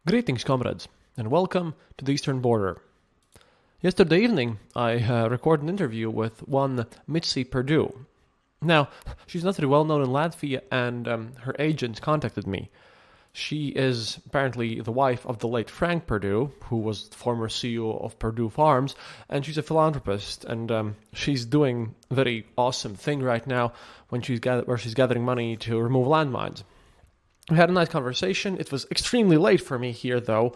Greetings, comrades, and welcome to the Eastern Border. Yesterday evening, I recorded an interview with one Mitzi Perdue. Now, she's not very well known in Latvia, and her agent contacted me. She is apparently the wife of the late Frank Perdue, who was the former CEO of Perdue Farms, and she's a philanthropist, and she's doing a very awesome thing right now where she's gathering money to remove landmines. We had a nice conversation. It was extremely late for me here, though,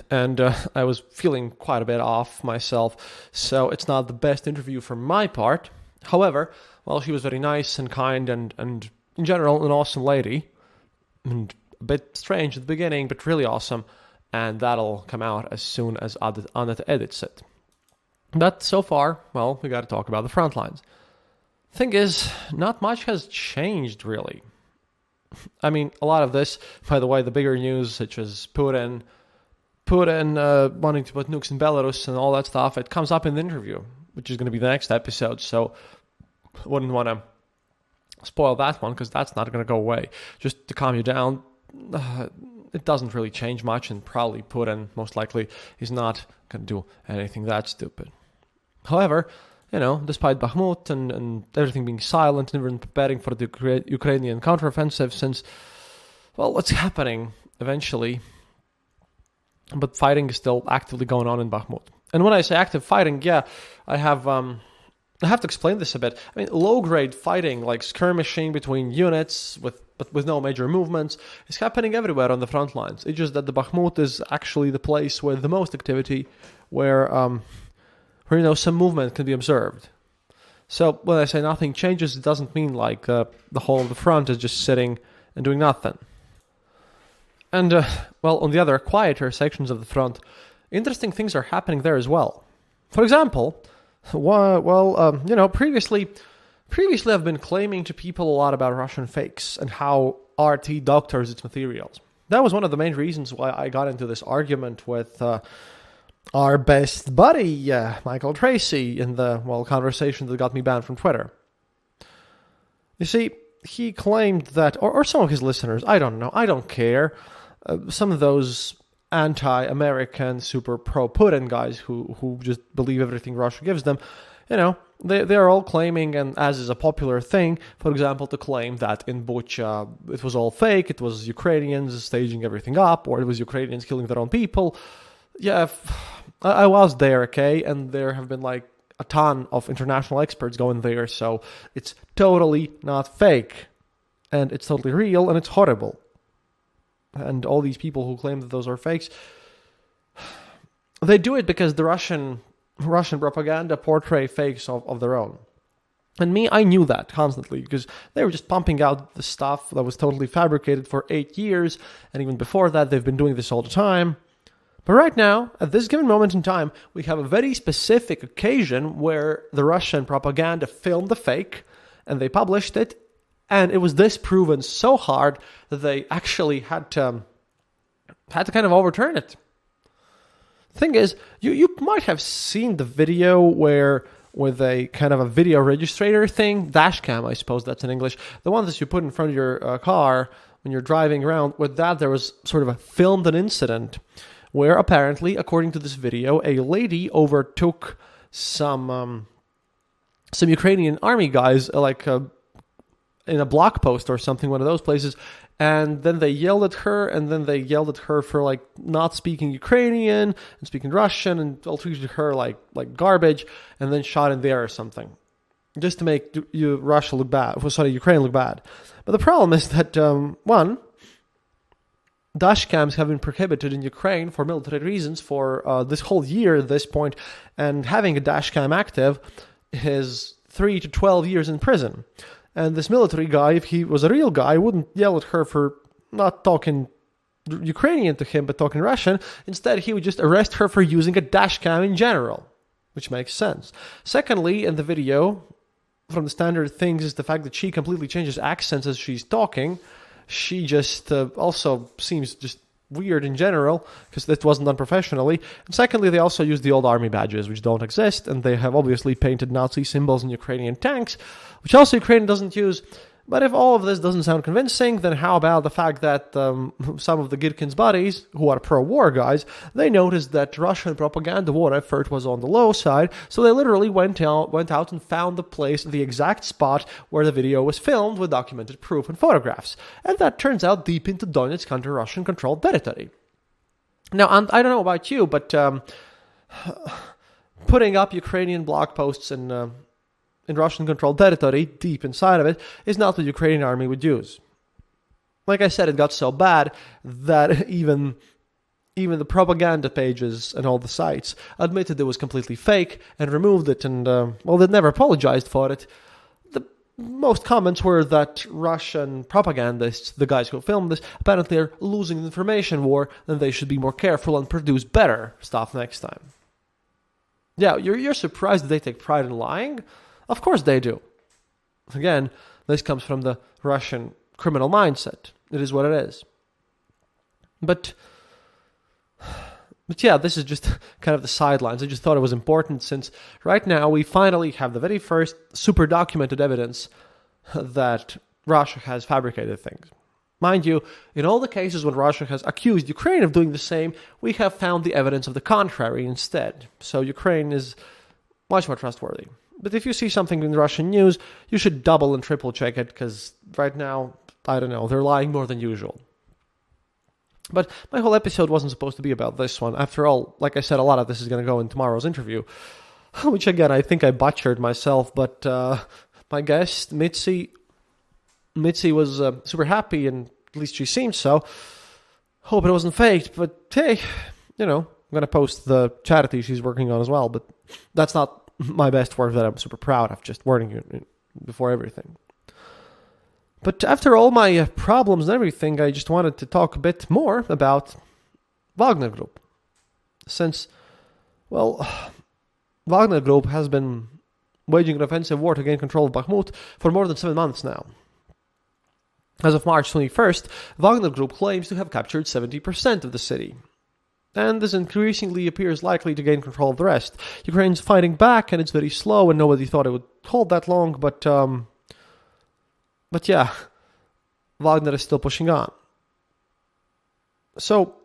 and I was feeling quite a bit off myself, so it's not the best interview from my part. However, well, she was very nice and kind and in general, an awesome lady, and a bit strange at the beginning, but really awesome, and that'll come out as soon as Annette edits it. But so far, well, we got to talk about the front lines. Thing is, not much has changed, really. I mean, a lot of this, by the way, the bigger news, such as Putin wanting to put nukes in Belarus and all that stuff, it comes up in the interview, which is going to be the next episode, so I wouldn't want to spoil that one, because that's not going to go away. Just to calm you down, it doesn't really change much, and probably Putin, most likely, is not going to do anything that stupid. However, despite Bakhmut and everything being silent and even preparing for the Ukrainian counteroffensive, since, well, it's happening eventually, but fighting is still actively going on in Bakhmut. And when I say active fighting, yeah, I have to explain this a bit. I mean, low-grade fighting, like skirmishing between units but with no major movements, is happening everywhere on the front lines. It's just that the Bakhmut is actually the place where the most activity, where some movement can be observed. So when I say nothing changes, it doesn't mean like the whole of the front is just sitting and doing nothing. And, on the other quieter sections of the front, interesting things are happening there as well. For example, previously I've been claiming to people a lot about Russian fakes and how RT doctors its materials. That was one of the main reasons why I got into this argument with our best buddy, Michael Tracy, in the, conversation that got me banned from Twitter. You see, he claimed that, or some of his listeners, I don't know, I don't care, some of those anti-American, super pro-Putin guys who just believe everything Russia gives them, they're all claiming, and as is a popular thing, for example, to claim that in Bucha it was all fake, it was Ukrainians staging everything up, or it was Ukrainians killing their own people. Yeah, I was there, okay, and there have been like a ton of international experts going there, so it's totally not fake, and it's totally real, and it's horrible. And all these people who claim that those are fakes, they do it because the Russian propaganda portray fakes of their own. And me, I knew that constantly, because they were just pumping out the stuff that was totally fabricated for 8 years, and even before that, they've been doing this all the time. But right now, at this given moment in time, we have a very specific occasion where the Russian propaganda filmed the fake, and they published it, and it was disproven so hard that they actually had to kind of overturn it. Thing is, you might have seen the video where with a kind of a video registrator thing, dash cam, I suppose that's in English, the one that you put in front of your car when you're driving around. With that, there was sort of a filmed an incident where apparently, according to this video, a lady overtook some Ukrainian army guys, in a block post or something, one of those places, and then they yelled at her, for not speaking Ukrainian and speaking Russian, and all treated her like garbage, and then shot in the air or something, just to make Ukraine look bad. But the problem is that dash cams have been prohibited in Ukraine for military reasons for this whole year at this point, and having a dash cam active is 3 to 12 years in prison. And this military guy, if he was a real guy, wouldn't yell at her for not talking Ukrainian to him, but talking Russian. Instead, he would just arrest her for using a dash cam in general, which makes sense. Secondly, in the video, from the standard things, is the fact that she completely changes accents as she's talking. She just also seems just weird in general, because that wasn't done professionally. And secondly, they also use the old army badges, which don't exist, and they have obviously painted Nazi symbols in Ukrainian tanks, which also Ukraine doesn't use. But if all of this doesn't sound convincing, then how about the fact that some of the Girkin's buddies, who are pro-war guys, they noticed that Russian propaganda war effort was on the low side, so they literally went out and found the place, the exact spot where the video was filmed with documented proof and photographs. And that turns out deep into Donetsk under Russian-controlled territory. Now, and I don't know about you, but putting up Ukrainian blog posts in Russian-controlled territory, deep inside of it, is not what the Ukrainian army would use. Like I said, it got so bad that even the propaganda pages and all the sites admitted it was completely fake and removed it, and, they never apologized for it. The most comments were that Russian propagandists, the guys who filmed this, apparently are losing the information war, and they should be more careful and produce better stuff next time. Yeah, you're surprised that they take pride in lying? Of course they do. Again, this comes from the Russian criminal mindset. It is what it is. But yeah, this is just kind of the sidelines. I just thought it was important since right now we finally have the very first super documented evidence that Russia has fabricated things. Mind you, in all the cases when Russia has accused Ukraine of doing the same, we have found the evidence of the contrary instead. So Ukraine is much more trustworthy. But if you see something in Russian news, you should double and triple check it, because right now, I don't know, they're lying more than usual. But my whole episode wasn't supposed to be about this one. After all, like I said, a lot of this is going to go in tomorrow's interview, which again, I think I butchered myself, but my guest, Mitzi was super happy, and at least she seemed so. Hope it wasn't faked, but hey, I'm going to post the charity she's working on as well, but that's not my best work that I'm super proud of, just warning you before everything. But after all my problems and everything, I just wanted to talk a bit more about Wagner Group. Since, Wagner Group has been waging an offensive war to gain control of Bakhmut for more than 7 months now. As of March 21st, Wagner Group claims to have captured 70% of the city. And this increasingly appears likely to gain control of the rest. Ukraine's fighting back, and it's very slow, and nobody thought it would hold that long, but yeah, Wagner is still pushing on. So,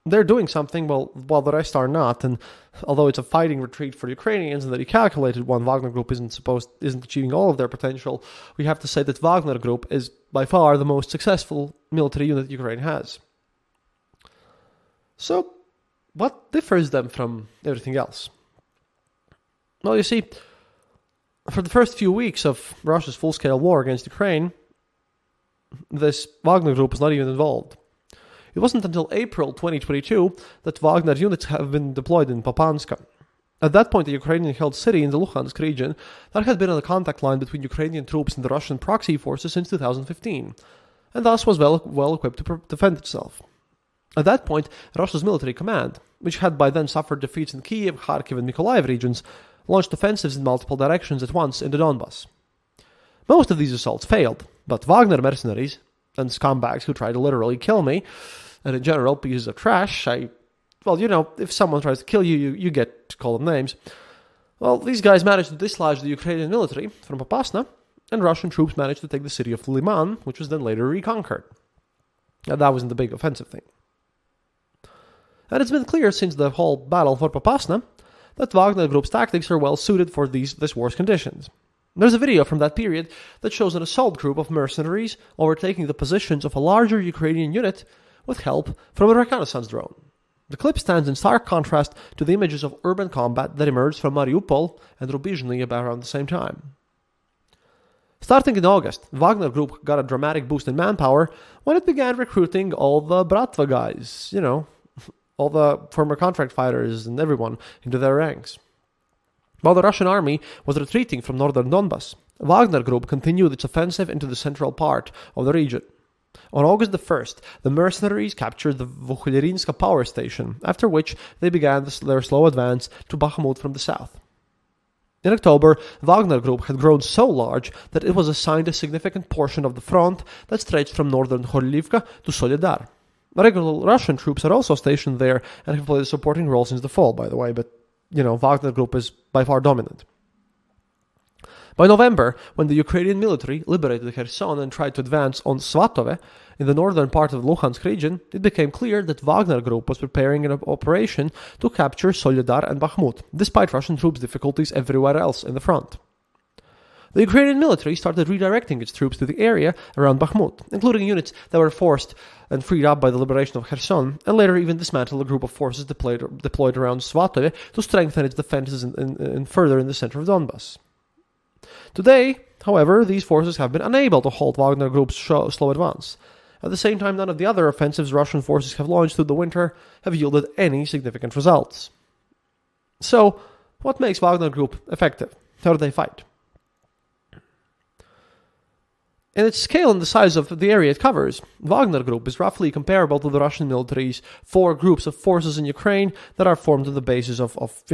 they're doing something while the rest are not, and although it's a fighting retreat for the Ukrainians, and the recalculated one, Wagner Group isn't achieving all of their potential, we have to say that Wagner Group is by far the most successful military unit Ukraine has. So, what differs them from everything else? Well, you see, for the first few weeks of Russia's full-scale war against Ukraine, this Wagner Group was not even involved. It wasn't until April 2022 that Wagner units have been deployed in Popanska. At that point, the Ukrainian-held city in the Luhansk region that had been on the contact line between Ukrainian troops and the Russian proxy forces since 2015, and thus was well equipped to defend itself. At that point, Russia's military command, which had by then suffered defeats in Kiev, Kharkiv, and Mykolaiv regions, launched offensives in multiple directions at once in the Donbas. Most of these assaults failed, but Wagner mercenaries, and scumbags who try to literally kill me, and in general pieces of trash, if someone tries to kill you, you get to call them names. Well, these guys managed to dislodge the Ukrainian military from Popasna, and Russian troops managed to take the city of Liman, which was then later reconquered. Now, that wasn't the big offensive thing. And it's been clear since the whole battle for Popasna that Wagner Group's tactics are well suited for this war's conditions. There's a video from that period that shows an assault group of mercenaries overtaking the positions of a larger Ukrainian unit with help from a reconnaissance drone. The clip stands in stark contrast to the images of urban combat that emerged from Mariupol and Rubizhny about around the same time. Starting in August, Wagner Group got a dramatic boost in manpower when it began recruiting all the Bratva guys, all the former contract fighters and everyone into their ranks. While the Russian army was retreating from northern Donbas, Wagner Group continued its offensive into the central part of the region. On August the 1st, the mercenaries captured the Vukhlerinska power station, after which they began their slow advance to Bakhmut from the south. In October, Wagner Group had grown so large that it was assigned a significant portion of the front that stretched from northern Horlivka to Soledar. Regular Russian troops are also stationed there and have played a supporting role since the fall, by the way, but, Wagner Group is by far dominant. By November, when the Ukrainian military liberated Kherson and tried to advance on Svatove, in the northern part of the Luhansk region, it became clear that Wagner Group was preparing an operation to capture Soledar and Bakhmut, despite Russian troops' difficulties everywhere else in the front. The Ukrainian military started redirecting its troops to the area around Bakhmut, including units that were forced and freed up by the liberation of Kherson, and later even dismantled a group of forces deployed around Svatove to strengthen its defenses further in the center of Donbass. Today, however, these forces have been unable to halt Wagner Group's slow advance. At the same time, none of the other offensives Russian forces have launched through the winter have yielded any significant results. So, what makes Wagner Group effective? How do they fight? In its scale and the size of the area it covers, Wagner Group is roughly comparable to the Russian military's 4 groups of forces in Ukraine that are formed on the basis of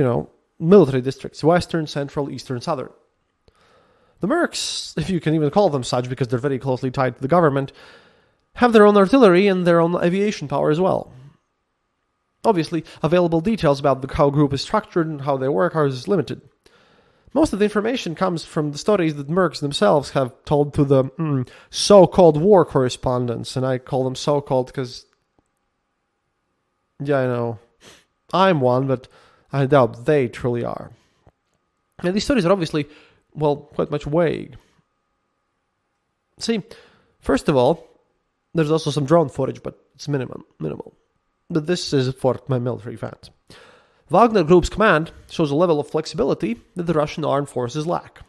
military districts: Western, Central, Eastern, Southern. The Mercs, if you can even call them such because they're very closely tied to the government, have their own artillery and their own aviation power as well. Obviously, available details about how the group is structured and how they work are limited. Most of the information comes from the stories that Mercs themselves have told to the so-called war correspondents, and I call them so-called because, yeah, I know, I'm one, but I doubt they truly are. And these stories are obviously, quite much vague. See, first of all, there's also some drone footage, but it's minimal. But this is for my military fans. Wagner Group's command shows a level of flexibility that the Russian armed forces lack.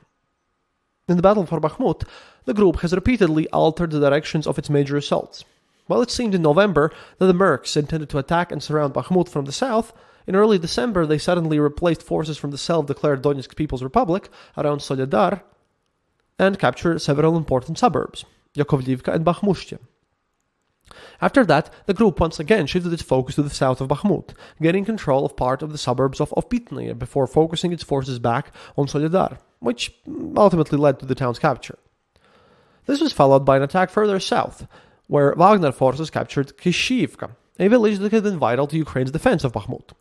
In the battle for Bakhmut, the group has repeatedly altered the directions of its major assaults. While it seemed in November that the Mercs intended to attack and surround Bakhmut from the south, in early December they suddenly replaced forces from the self-declared Donetsk People's Republic around Soledar and captured several important suburbs, Yakovlivka and Bakhmushche. After that, the group once again shifted its focus to the south of Bakhmut, gaining control of part of the suburbs of Pitnaya before focusing its forces back on Soledar, which ultimately led to the town's capture. This was followed by an attack further south, where Wagner forces captured Kishiivka, a village that had been vital to Ukraine's defense of Bakhmut.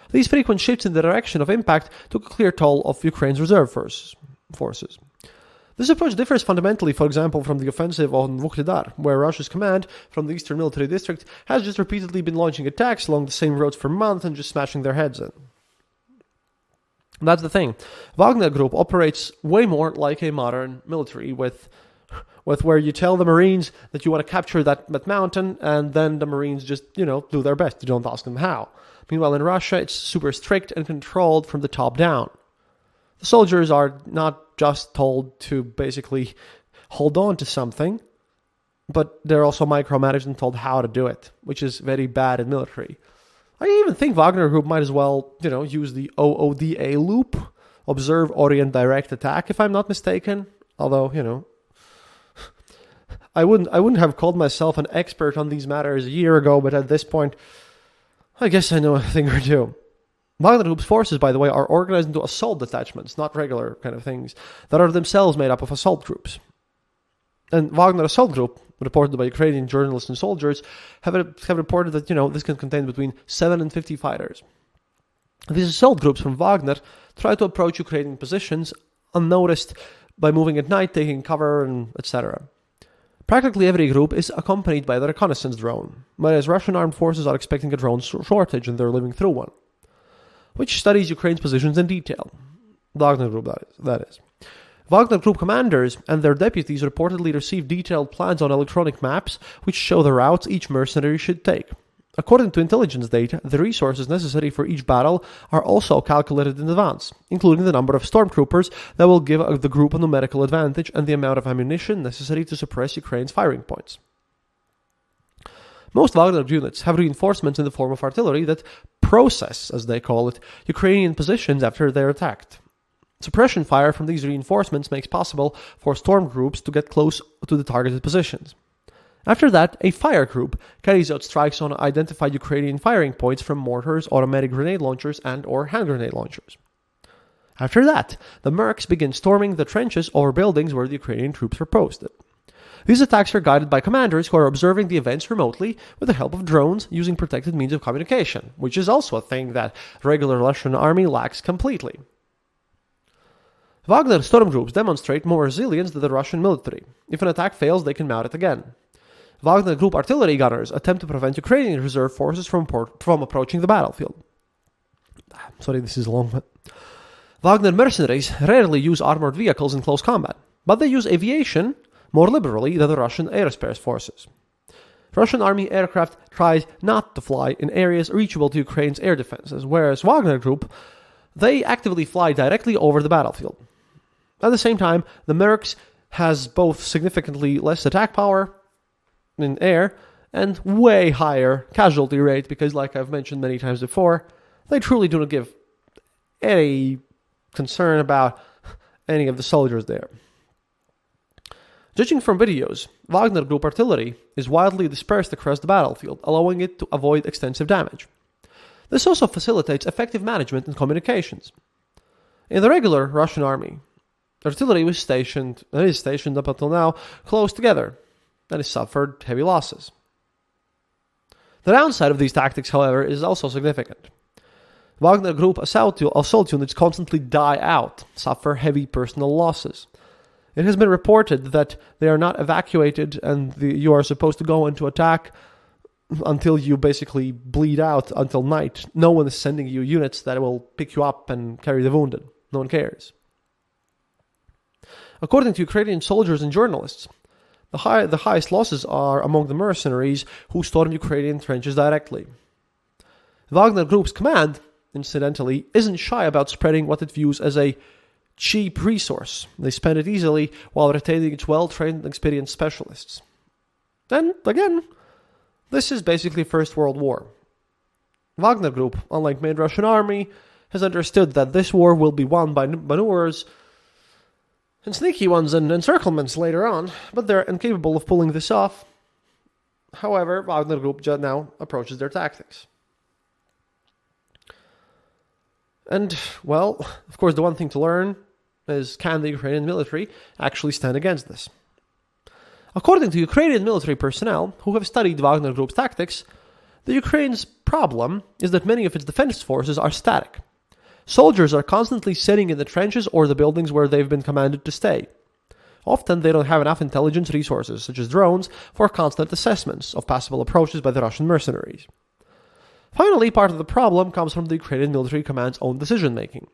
These frequent shifts in the direction of impact took a clear toll of Ukraine's reserve forces. This approach differs fundamentally, for example, from the offensive on Vuhledar, where Russia's command from the Eastern Military District has just repeatedly been launching attacks along the same roads for months and just smashing their heads in. That's the thing. Wagner Group operates way more like a modern military, with where you tell the Marines that you want to capture that mountain, and then the Marines just, do their best. You don't ask them how. Meanwhile, in Russia, it's super strict and controlled from the top down. The soldiers are not just told to basically hold on to something, but they're also micromanaged and told how to do it, which is very bad in military. I even think Wagner Group might as well, use the OODA loop, observe, orient, direct, attack, if I'm not mistaken. Although, I wouldn't have called myself an expert on these matters a year ago, but at this point, I guess I know a thing or two. Wagner Group's forces, by the way, are organized into assault detachments, not regular kind of things, that are themselves made up of assault groups. And Wagner Assault Group, reported by Ukrainian journalists and soldiers, have reported that, this can contain between 7 and 50 fighters. These assault groups from Wagner try to approach Ukrainian positions unnoticed by moving at night, taking cover, and etc. Practically every group is accompanied by the reconnaissance drone, whereas Russian armed forces are expecting a drone shortage and they're living through one, which studies Ukraine's positions in detail. Wagner Group, that is. Wagner Group commanders and their deputies reportedly received detailed plans on electronic maps which show the routes each mercenary should take. According to intelligence data, the resources necessary for each battle are also calculated in advance, including the number of stormtroopers that will give the group a numerical advantage and the amount of ammunition necessary to suppress Ukraine's firing points. Most Wagner units have reinforcements in the form of artillery that process, as they call it, Ukrainian positions after they're attacked. Suppression fire from these reinforcements makes possible for storm groups to get close to the targeted positions. After that, a fire group carries out strikes on identified Ukrainian firing points from mortars, automatic grenade launchers, and/or hand grenade launchers. After that, the Mercs begin storming the trenches or buildings where the Ukrainian troops are posted. These attacks are guided by commanders who are observing the events remotely with the help of drones using protected means of communication, which is also a thing that regular Russian army lacks completely. Wagner storm groups demonstrate more resilience than the Russian military. If an attack fails, they can mount it again. Wagner Group artillery gunners attempt to prevent Ukrainian reserve forces from approaching the battlefield. Sorry, this is long, but Wagner mercenaries rarely use armored vehicles in close combat, but they use aviation more liberally than the Russian aerospace forces. Russian army aircraft try not to fly in areas reachable to Ukraine's air defenses, whereas Wagner Group, they actively fly directly over the battlefield. At the same time, the Mercs has both significantly less attack power in air and way higher casualty rate because, like I've mentioned many times before, they truly do not give any concern about any of the soldiers there. Judging from videos, Wagner Group artillery is widely dispersed across the battlefield, allowing it to avoid extensive damage. This also facilitates effective management and communications. In the regular Russian army, artillery is stationed up until now close together, and has suffered heavy losses. The downside of these tactics, however, is also significant. Wagner Group assault units constantly die out, suffer heavy personal losses. It has been reported that they are not evacuated and you are supposed to go into attack until you basically bleed out until night. No one is sending you units that will pick you up and carry the wounded. No one cares. According to Ukrainian soldiers and journalists, the highest losses are among the mercenaries who storm Ukrainian trenches directly. Wagner Group's command, incidentally, isn't shy about spreading what it views as a cheap resource. They spend it easily while retaining its well-trained and experienced specialists. And, again, this is basically First World War. Wagner Group, unlike main Russian army, has understood that this war will be won by maneuvers and sneaky ones and encirclements later on, but they're incapable of pulling this off. However, Wagner Group now approaches their tactics. And, well, of course, the one thing to learn is, can the Ukrainian military actually stand against this? According to Ukrainian military personnel who have studied Wagner Group's tactics, the Ukraine's problem is that many of its defense forces are static. Soldiers are constantly sitting in the trenches or the buildings where they've been commanded to stay. Often they don't have enough intelligence resources, such as drones, for constant assessments of possible approaches by the Russian mercenaries. Finally, part of the problem comes from the Ukrainian military command's own decision-making.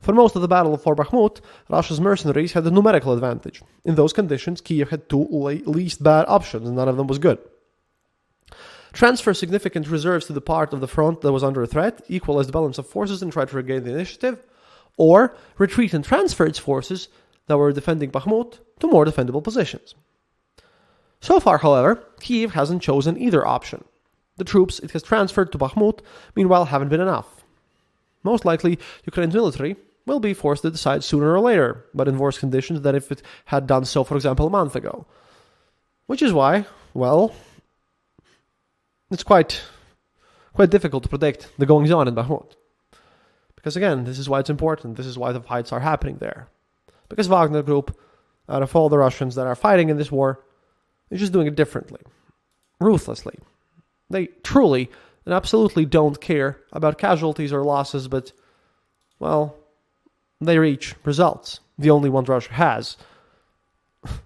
For most of the Battle of Bakhmut, Russia's mercenaries had the numerical advantage. In those conditions, Kiev had two least bad options, and none of them was good. Transfer significant reserves to the part of the front that was under threat, equalize the balance of forces and try to regain the initiative, or retreat and transfer its forces that were defending Bakhmut to more defendable positions. So far, however, Kiev hasn't chosen either option. The troops it has transferred to Bakhmut, meanwhile, haven't been enough. Most likely, Ukraine's military will be forced to decide sooner or later, but in worse conditions than if it had done so, for example, a month ago. Which is why, well, it's quite difficult to predict the goings-on in Bakhmut. Because again, this is why it's important. This is why the fights are happening there. Because Wagner Group, out of all the Russians that are fighting in this war, is just doing it differently. Ruthlessly. They truly and absolutely don't care about casualties or losses, but, well, they reach results. The only ones Russia has,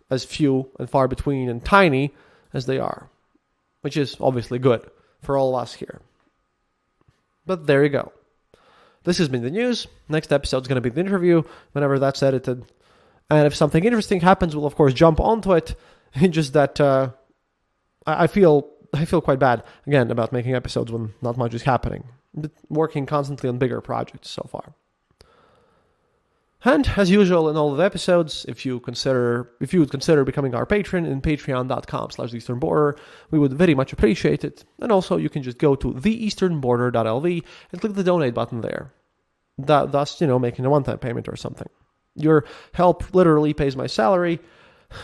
as few and far between and tiny as they are. Which is obviously good for all of us here. But there you go. This has been the news. Next episode is going to be the interview, whenever that's edited. And if something interesting happens, we'll of course jump onto it. It's just that I feel quite bad, again, about making episodes when not much is happening. But working constantly on bigger projects so far. And as usual in all of the episodes, if you would consider becoming our patron in patreon.com/theeasternborder, we would very much appreciate it. And also you can just go to theeasternborder.lv and click the donate button there. Thus, making a one-time payment or something. Your help literally pays my salary,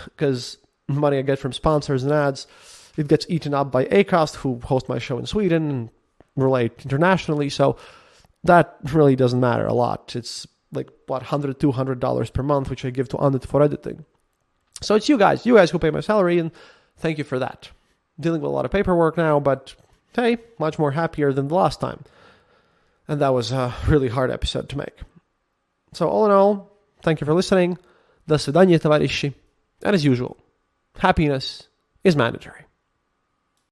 because money I get from sponsors and ads, it gets eaten up by Acast, who host my show in Sweden and relate internationally, so that really doesn't matter a lot. It's like, $100, $200 per month, which I give to Andit for editing. So it's you guys who pay my salary, and thank you for that. Dealing with a lot of paperwork now, but hey, much more happier than the last time. And that was a really hard episode to make. So all in all, Thank you for listening. До свидания, товарищи. And as usual, happiness is mandatory.